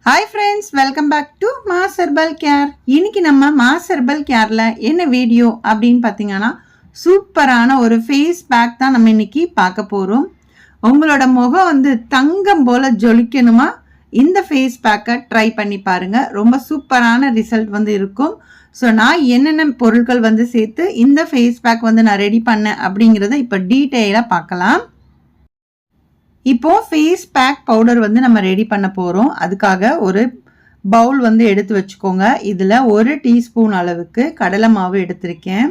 Hi friends, welcome back to Mass Herbal Care. இன்னைக்கு நம்ம Mass Herbal Careல என்ன video அப்படின்னு பார்த்தீங்கன்னா சூப்பரான ஒரு ஃபேஸ் பேக் தான் நம்ம இன்னைக்கு பார்க்க போறோம். உங்களோட முகம் தங்கம் போல ஜொலிக்கணுமா இந்த ஃபேஸ் பேக்கை ட்ரை பண்ணி பாருங்க. ரொம்ப சூப்பரான ரிசல்ட் இருக்கும். ஸோ நான் என்னென்ன பொருட்கள் சேர்த்து இந்த ஃபேஸ் பேக் நான் ரெடி பண்ணேன் அப்படிங்கிறத இப்போ டீட்டெயிலாக பார்க்கலாம். இப்போ ஃபேஸ் பேக் பவுடர் நம்ம ரெடி பண்ண போகிறோம். அதுக்காக ஒரு பவுல் எடுத்து வச்சுக்கோங்க. இதில் 1 டீஸ்பூன் அளவுக்கு கடலை மாவு எடுத்திருக்கேன்.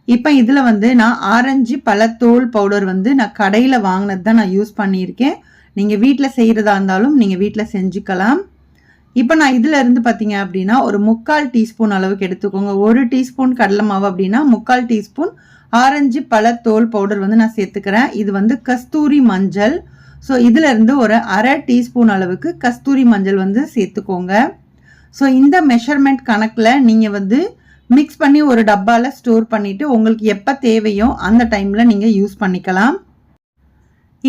இப்போ இதில் நான் ஆரஞ்சு பழத்தோல் பவுடர் நான் கடையில் வாங்கினது தான் நான் யூஸ் பண்ணியிருக்கேன். நீங்கள் வீட்டில் செய்கிறதா இருந்தாலும் நீங்கள் வீட்டில் செஞ்சுக்கலாம். இப்போ நான் இதில் இருந்து பார்த்தீங்க அப்படின்னா ஒரு 3/4 டீஸ்பூன் அளவுக்கு எடுத்துக்கோங்க. 1 டீஸ்பூன் கடலை மாவு அப்படின்னா 3/4 டீஸ்பூன் ஆரஞ்சு பழத்தோல் பவுடர் நான் சேர்த்துக்கிறேன். இது கஸ்தூரி மஞ்சள். ஸோ இதில் இருந்து ஒரு 1/2 டீஸ்பூன் அளவுக்கு கஸ்தூரி மஞ்சள் சேர்த்துக்கோங்க. ஸோ இந்த மெஷர்மெண்ட் கணக்கில் நீங்கள் மிக்ஸ் பண்ணி ஒரு டப்பாவில் ஸ்டோர் பண்ணிவிட்டு உங்களுக்கு எப்போ தேவையோ அந்த டைமில் நீங்கள் யூஸ் பண்ணிக்கலாம்.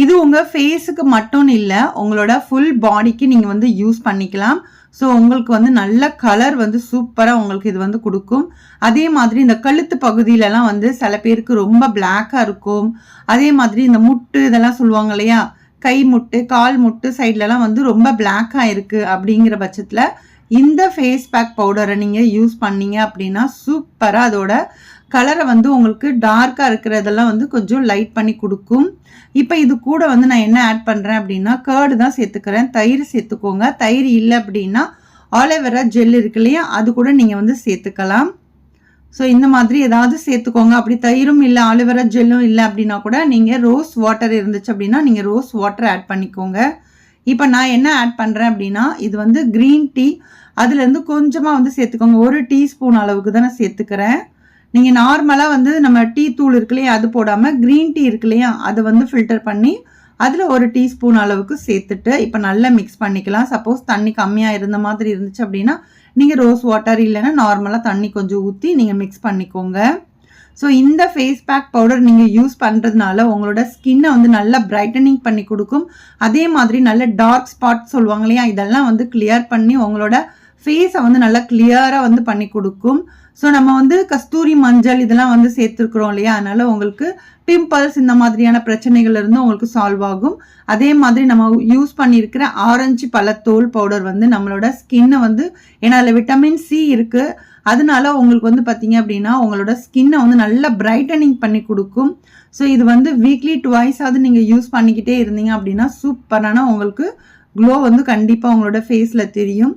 இது உங்கள் ஃபேஸுக்கு மட்டும் இல்லை, உங்களோட ஃபுல் பாடிக்கு நீங்கள் யூஸ் பண்ணிக்கலாம். ஸோ உங்களுக்கு நல்ல கலர் சூப்பராக உங்களுக்கு இது கொடுக்கும். அதே மாதிரி இந்த கழுத்து பகுதியிலலாம் சில பேருக்கு ரொம்ப பிளாக்காக இருக்கும். அதே மாதிரி இந்த முட்டு இதெல்லாம் சொல்லுவாங்க இல்லையா, கை முட்டு கால் முட்டு சைட்லலாம் ரொம்ப பிளாக்காக இருக்குது. அப்படிங்கிற பட்சத்தில் இந்த ஃபேஸ் பேக் பவுடரை நீங்கள் யூஸ் பண்ணீங்க அப்படின்னா சூப்பராக அதோட கலரை உங்களுக்கு டார்க்காக இருக்கிறதெல்லாம் கொஞ்சம் லைட் பண்ணி கொடுக்கும். இப்போ இது கூட நான் என்ன ஆட் பண்ணுறேன் அப்படின்னா கர்டு தான் சேர்த்துக்கிறேன். தயிர் சேர்த்துக்கோங்க. தயிர் இல்லை அப்படின்னா ஆலோவேரா ஜெல் இருக்கு இல்லையா, அது கூட நீங்கள் சேர்த்துக்கலாம். ஸோ இந்த மாதிரி ஏதாவது சேர்த்துக்கோங்க. அப்படி தயிரும் இல்லை ஆலோவேரா ஜெல்லும் இல்லை அப்படின்னா கூட நீங்கள் ரோஸ் வாட்டர் இருந்துச்சு அப்படின்னா நீங்கள் ரோஸ் வாட்டர் ஆட் பண்ணிக்கோங்க. இப்போ நான் என்ன ஆட் பண்ணுறேன் அப்படின்னா இது க்ரீன் டீ, அதுலேருந்து கொஞ்சமாக சேர்த்துக்கோங்க. 1 டீஸ்பூன் அளவுக்கு தான் நான் சேர்த்துக்கிறேன். நீங்கள் நார்மலாக நம்ம டீ தூள் இருக்கு இல்லையா அது போடாமல் க்ரீன் டீ இருக்கு இல்லையா அதை ஃபில்டர் பண்ணி அதில் 1 டீஸ்பூன் அளவுக்கு சேர்த்துட்டு இப்போ நல்லா மிக்ஸ் பண்ணிக்கலாம். சப்போஸ் தண்ணி கம்மியாக இருந்த மாதிரி இருந்துச்சு அப்படின்னா நீங்கள் ரோஸ் வாட்டர் இல்லைன்னா நார்மலாக தண்ணி கொஞ்சம் ஊற்றி நீங்கள் மிக்ஸ் பண்ணிக்கோங்க. ஸோ இந்த ஃபேஸ் பேக் பவுடர் நீங்கள் யூஸ் பண்ணுறதுனால உங்களோட ஸ்கின்னை நல்லா பிரைட்டனிங் பண்ணி கொடுக்கும். அதே மாதிரி நல்ல டார்க் ஸ்பாட் சொல்லுவாங்க இல்லையா, இதெல்லாம் கிளியர் பண்ணி உங்களோட ஃபேஸை நல்லா கிளியராக பண்ணி கொடுக்கும். ஸோ நம்ம கஸ்தூரி மஞ்சள் இதெல்லாம் சேர்த்துருக்குறோம் இல்லையா, அதனால உங்களுக்கு பிம்பிள்ஸ் இந்த மாதிரியான பிரச்சனைகள் இருந்து உங்களுக்கு சால்வ் ஆகும். அதே மாதிரி நம்ம யூஸ் பண்ணியிருக்கிற ஆரஞ்சு பழத்தோல் பவுடர் நம்மளோட ஸ்கின்னை ஏன்னா அதில் விட்டமின் சி இருக்குது, அதனால உங்களுக்கு பார்த்தீங்க அப்படின்னா உங்களோட ஸ்கின்னை நல்லா பிரைட்டனிங் பண்ணி கொடுக்கும். ஸோ இது வீக்லி 2 நீங்கள் யூஸ் பண்ணிக்கிட்டே இருந்தீங்க அப்படின்னா சூப்பரான உங்களுக்கு க்ளோ கண்டிப்பாக உங்களோட ஃபேஸில் தெரியும்.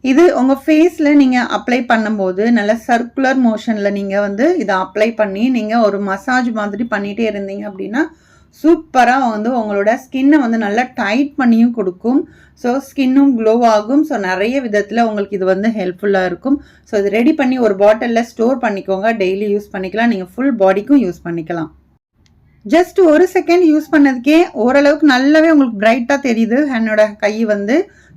இது உங்கள் ஃபேஸில் நீங்கள் அப்ளை பண்ணும்போது நல்ல சர்க்குலர் மோஷனில் நீங்கள் இதை அப்ளை பண்ணி நீங்கள் ஒரு மசாஜ் மாதிரி பண்ணிகிட்டே இருந்தீங்க அப்படின்னா சூப்பராக உங்களோட ஸ்கின்னை நல்லா டைட் பண்ணியும் கொடுக்கும். ஸோ ஸ்கின்னும் க்ளோ ஆகும். ஸோ நிறைய விதத்தில் உங்களுக்கு இது ஹெல்ப்ஃபுல்லாக இருக்கும். ஸோ இது ரெடி பண்ணி ஒரு பாட்டிலில் ஸ்டோர் பண்ணிக்கோங்க. டெய்லி யூஸ் பண்ணிக்கலாம். நீங்கள் ஃபுல் பாடிக்கும் யூஸ் பண்ணிக்கலாம். ஜஸ்ட் 1 செகண்ட் யூஸ் பண்ணதுக்கே ஓரளவுக்கு நல்லாவே உங்களுக்கு பிரைட்டாக தெரியுது என்னோட கை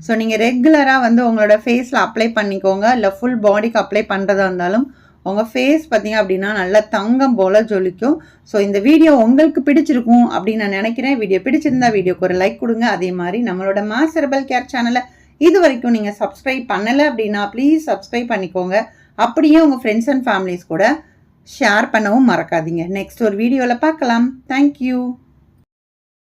ஸோ நீங்கள் ரெகுலராக உங்களோட ஃபேஸில் அப்ளை பண்ணிக்கோங்க. இல்லை ஃபுல் பாடிக்கு அப்ளை பண்ணுறதா இருந்தாலும் உங்கள் ஃபேஸ் பார்த்தீங்க அப்படின்னா நல்லா தங்கம் போல் ஜொலிக்கும். ஸோ இந்த வீடியோ உங்களுக்கு பிடிச்சிருக்கும் அப்படின்னு நான் நினைக்கிறேன். வீடியோ பிடிச்சிருந்தா வீடியோக்கு ஒரு லைக் கொடுங்க. அதே மாதிரி நம்மளோட மாஸ் ஹெர்பல் கேர் சேனலை இது வரைக்கும் நீங்கள் சப்ஸ்கிரைப் பண்ணலை அப்படின்னா ப்ளீஸ் சப்ஸ்கிரைப் பண்ணிக்கோங்க. அப்படியே உங்கள் ஃப்ரெண்ட்ஸ் அண்ட் ஃபேமிலிஸ் கூட ஷேர் பண்ணவும் மறக்காதீங்க. நெக்ஸ்ட் ஒரு வீடியோவில் பார்க்கலாம். தேங்க்யூ.